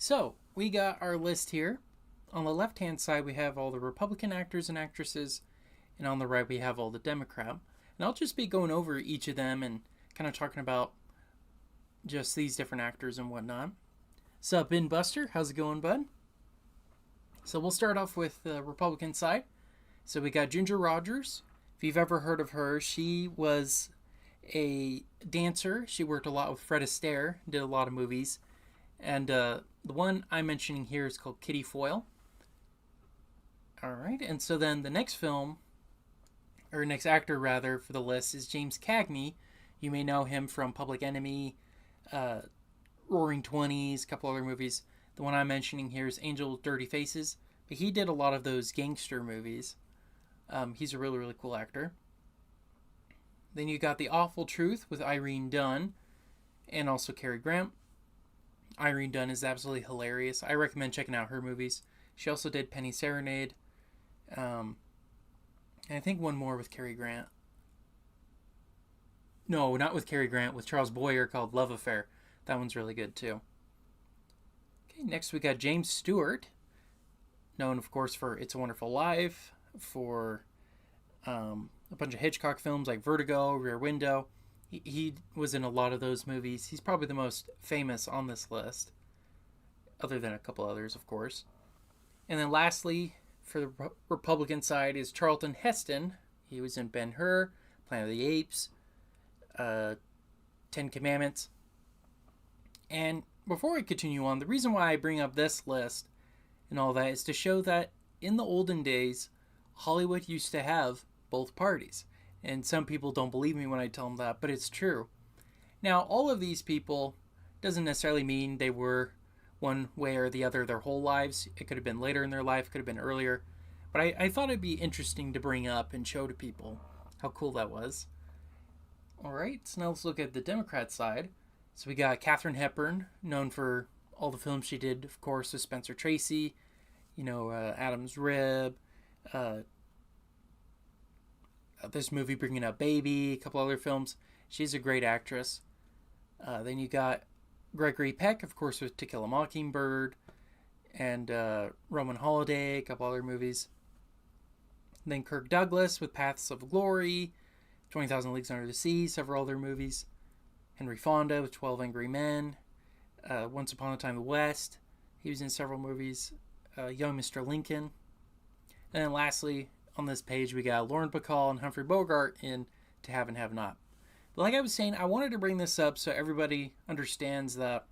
So, we got our list here. On the left hand side, we have all the Republican actors and actresses, and on the right, we have all the Democrat. And I'll just be going over each of them and kind of talking about just these different actors and whatnot. Sup, Ben Buster? How's it going, bud? So, we'll start off with the Republican side. So, we got Ginger Rogers. If you've ever heard of her, she was a dancer. She worked a lot with Fred Astaire, did a lot of movies. And the one I'm mentioning here is called Kitty Foyle. All right, and so then the next film, or next actor rather, for the list is James Cagney. You may know him from Public Enemy, Roaring Twenties, a couple other movies. The one I'm mentioning here is Angel Dirty Faces, but he did a lot of those gangster movies. He's a really, really cool actor. Then you got The Awful Truth with Irene Dunne and also Cary Grant. Irene Dunne is absolutely hilarious. I recommend checking out her movies. She also did Penny Serenade. And I think one more with Cary Grant. No, not with Cary Grant, with Charles Boyer, called Love Affair. That one's really good too. Okay, next we got James Stewart, known of course for It's a Wonderful Life, for a bunch of Hitchcock films like Vertigo, Rear Window. He was in a lot of those movies. He's probably the most famous on this list, other than a couple others, of course. And then lastly, for the Republican side, is Charlton Heston. He was in Ben-Hur, Planet of the Apes, Ten Commandments. And before we continue on, the reason why I bring up this list and all that is to show that in the olden days, Hollywood used to have both parties. And some people don't believe me when I tell them that, but it's true. Now, all of these people doesn't necessarily mean they were one way or the other their whole lives. It could have been later in their life, could have been earlier. But I thought it'd be interesting to bring up and show to people how cool that was. All right, so now let's look at the Democrat side. So we got Katharine Hepburn, known for all the films she did, of course, with Spencer Tracy, Adam's Rib, this movie Bringing Up Baby, a couple other films. She's a great actress. Then you got Gregory Peck, of course, with To Kill a Mockingbird, and Roman Holiday, a couple other movies. Then Kirk Douglas with Paths of Glory, 20,000 Leagues Under the Sea, several other movies. Henry Fonda with 12 Angry Men, Once Upon a Time in the West. He was in several movies. Young Mr. Lincoln. And then lastly, on this page, we got Lauren Bacall and Humphrey Bogart in To Have and Have Not. But like I was saying, I wanted to bring this up so everybody understands that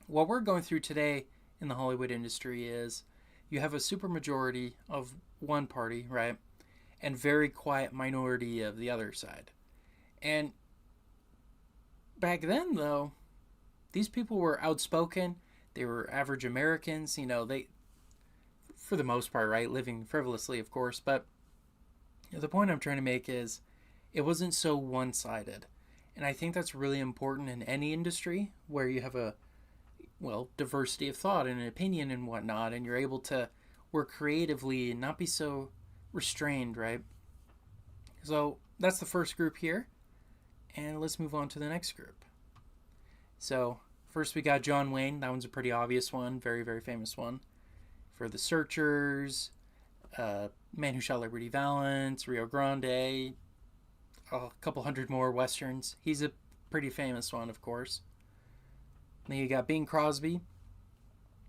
what we're going through today in the Hollywood industry is you have a supermajority of one party, right? And very quiet minority of the other side. And back then, though, these people were outspoken. They were average Americans. They, for the most part, right, living frivolously, of course. But the point I'm trying to make is it wasn't so one-sided. And I think that's really important in any industry where you have diversity of thought and an opinion and whatnot, and you're able to work creatively and not be so restrained, right? So that's the first group here. And let's move on to the next group. So first we got John Wayne. That one's a pretty obvious one. Very, very famous one. For The Searchers, Man Who Shot Liberty Valance, Rio Grande, a couple hundred more westerns. He's a pretty famous one, of course. Then you got Bing Crosby,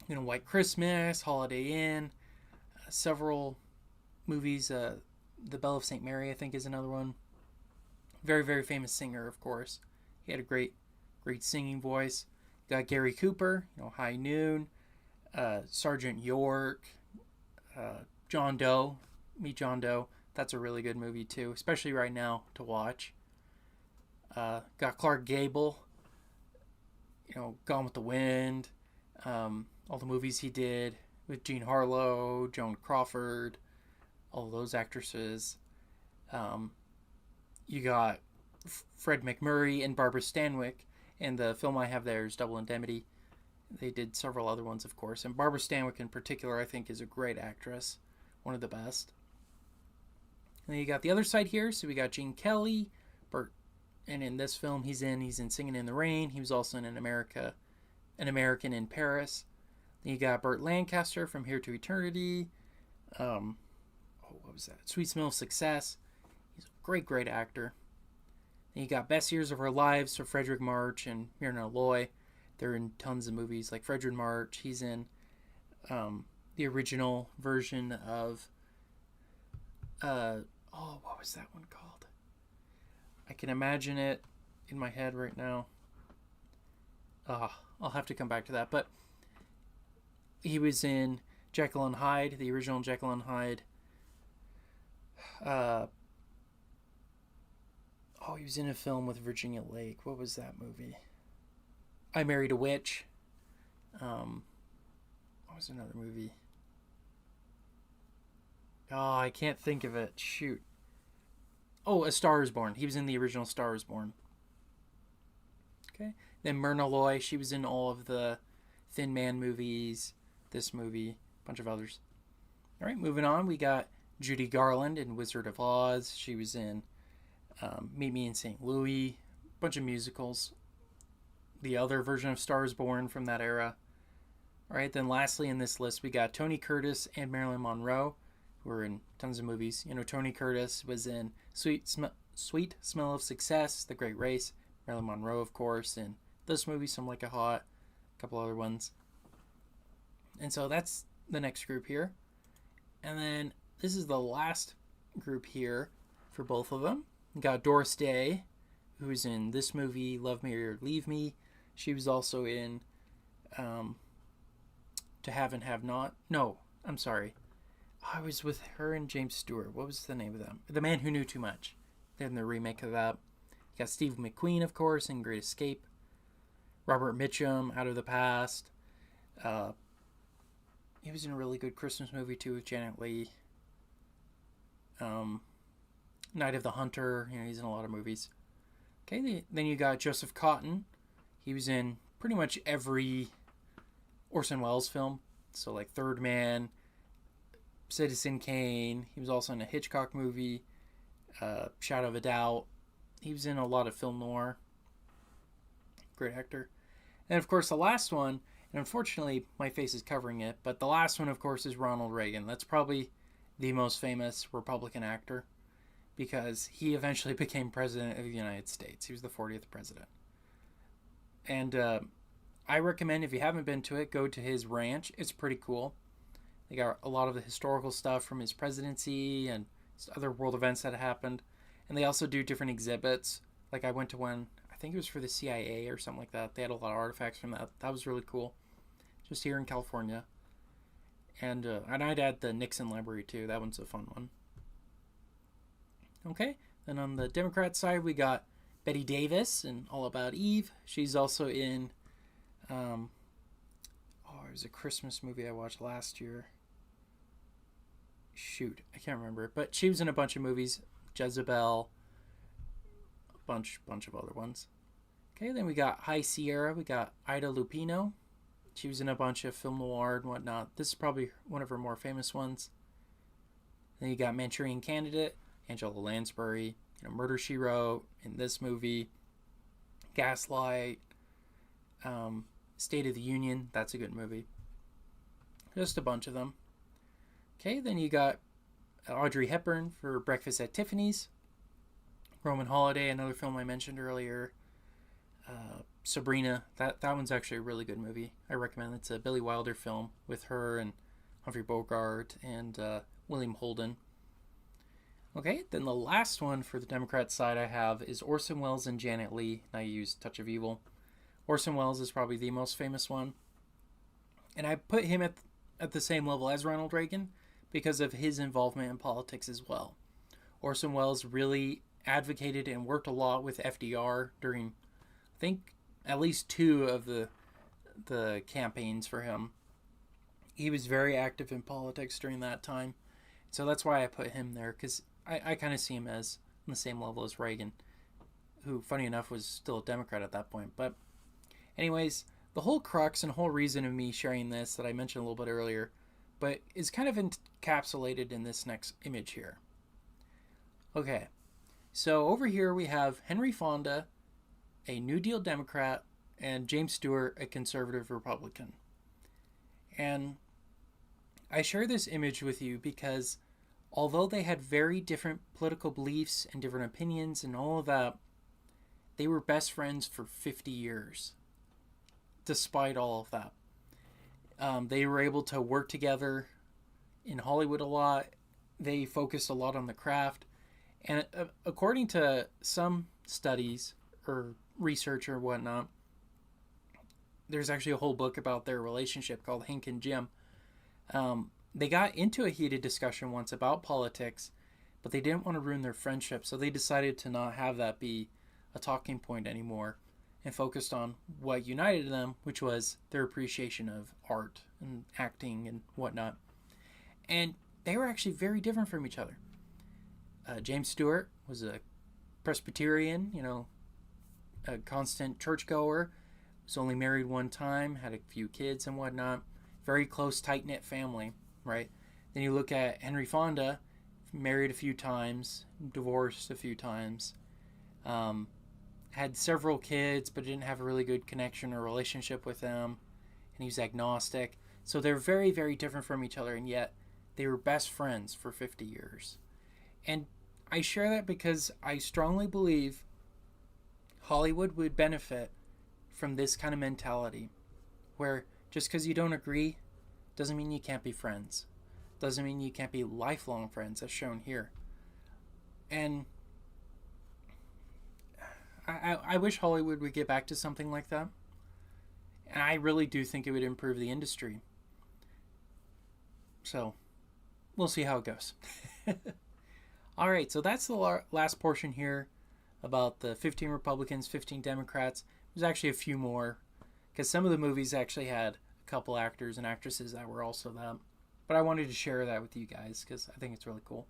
White Christmas, Holiday Inn, several movies. The Belle of St. Mary, I think, is another one. Very, very famous singer, of course. He had a great singing voice. You got Gary Cooper, High Noon, Sergeant York, John Doe, Meet John Doe. That's a really good movie too, especially right now to watch. Got Clark Gable, Gone with the Wind, all the movies he did with Jean Harlow, Joan Crawford, all those actresses. You got Fred McMurray and Barbara Stanwyck, and the film I have there is Double Indemnity. They did several other ones, of course, and Barbara Stanwyck in particular, I think, is a great actress, one of the best. And then you got the other side here, so we got Gene Kelly, Burt, and in this film he's in Singing in the Rain. He was also in An American in Paris. Then you got Burt Lancaster from Here to Eternity. What was that? Sweet Smell of Success. He's a great, great actor. Then you got Best Years of Our Lives, so Frederick March and Myrna Loy. They're in tons of movies, like Frederick March. He's in the original version of what was that one called? I can imagine it in my head right now. I'll have to come back to that. But he was in Jekyll and Hyde, the original Jekyll and Hyde. He was in a film with Virginia Lake. What was that movie? I Married a Witch. What was another movie? I can't think of it. Shoot. A Star is Born. He was in the original Star is Born. Okay. Then Myrna Loy. She was in all of the Thin Man movies. This movie. A bunch of others. All right, moving on. We got Judy Garland in Wizard of Oz. She was in Meet Me in St. Louis. A bunch of musicals. The other version of Star is Born from that era. All right, then lastly in this list, we got Tony Curtis and Marilyn Monroe, who were in tons of movies. Tony Curtis was in Sweet Smell of Success, The Great Race. Marilyn Monroe, of course, in this movie, Some Like It Hot, a couple other ones. And so that's the next group here. And then this is the last group here for both of them. We got Doris Day, who's in this movie, Love Me or Leave Me. She was also in To Have and Have Not. No, I'm sorry. I was with her and James Stewart. What was the name of them? The Man Who Knew Too Much. They're in the remake of that. You got Steve McQueen, of course, in Great Escape. Robert Mitchum, Out of the Past. He was in a really good Christmas movie, too, with Janet Leigh. Night of the Hunter. He's in a lot of movies. Okay, then you got Joseph Cotten. He was in pretty much every Orson Welles film. So, like Third Man, Citizen Kane. He was also in a Hitchcock movie, Shadow of a Doubt. He was in a lot of film noir. Great actor. And, of course, the last one, and unfortunately my face is covering it, but the last one, of course, is Ronald Reagan. That's probably the most famous Republican actor because he eventually became president of the United States. He was the 40th president. And I recommend, if you haven't been to it, go to his ranch. It's pretty cool. They got a lot of the historical stuff from his presidency and other world events that happened. And they also do different exhibits. Like I went to one, I think it was for the CIA or something like that. They had a lot of artifacts from that. That was really cool. Just here in California. And I'd add the Nixon Library too. That one's a fun one. Okay. Then on the Democrat side, we got Betty Davis in All About Eve. She's also in, it was a Christmas movie I watched last year. Shoot, I can't remember. But she was in a bunch of movies. Jezebel, a bunch of other ones. Okay, then we got High Sierra. We got Ida Lupino. She was in a bunch of film noir and whatnot. This is probably one of her more famous ones. Then you got Manchurian Candidate, Angela Lansbury, Murder, She Wrote, in this movie, Gaslight, State of the Union. That's a good movie. Just a bunch of them. Okay, then you got Audrey Hepburn for Breakfast at Tiffany's, Roman Holiday, another film I mentioned earlier, Sabrina. That one's actually a really good movie. I recommend it. It's a Billy Wilder film with her and Humphrey Bogart and William Holden. Okay, then the last one for the Democrat side I have is Orson Welles and Janet Leigh. And I use Touch of Evil. Orson Welles is probably the most famous one. And I put him at the same level as Ronald Reagan because of his involvement in politics as well. Orson Welles really advocated and worked a lot with FDR during, I think, at least two of the campaigns for him. He was very active in politics during that time. So that's why I put him there, because I kind of see him as on the same level as Reagan, who, funny enough, was still a Democrat at that point. But anyways, the whole crux and whole reason of me sharing this that I mentioned a little bit earlier, but is kind of encapsulated in this next image here. Okay, so over here we have Henry Fonda, a New Deal Democrat, and James Stewart, a conservative Republican. And I share this image with you because although they had very different political beliefs and different opinions and all of that, they were best friends for 50 years, despite all of that. They were able to work together in Hollywood a lot. They focused a lot on the craft. And according to some studies or research or whatnot, there's actually a whole book about their relationship called Hank and Jim. They got into a heated discussion once about politics, but they didn't want to ruin their friendship, so they decided to not have that be a talking point anymore and focused on what united them, which was their appreciation of art and acting and whatnot. And they were actually very different from each other. James Stewart was a Presbyterian, a constant churchgoer, was only married one time, had a few kids and whatnot. Very close, tight-knit family, right? Then you look at Henry Fonda, married a few times, divorced a few times, had several kids, but didn't have a really good connection or relationship with them, and he was agnostic. So they're very, very different from each other, and yet they were best friends for 50 years. And I share that because I strongly believe Hollywood would benefit from this kind of mentality, where just because you don't agree doesn't mean you can't be friends. Doesn't mean you can't be lifelong friends, as shown here. And I wish Hollywood would get back to something like that. And I really do think it would improve the industry. So, we'll see how it goes. All right, so that's the last portion here about the 15 Republicans, 15 Democrats. There's actually a few more, because some of the movies actually had a couple actors and actresses that were also them. But I wanted to share that with you guys because I think it's really cool.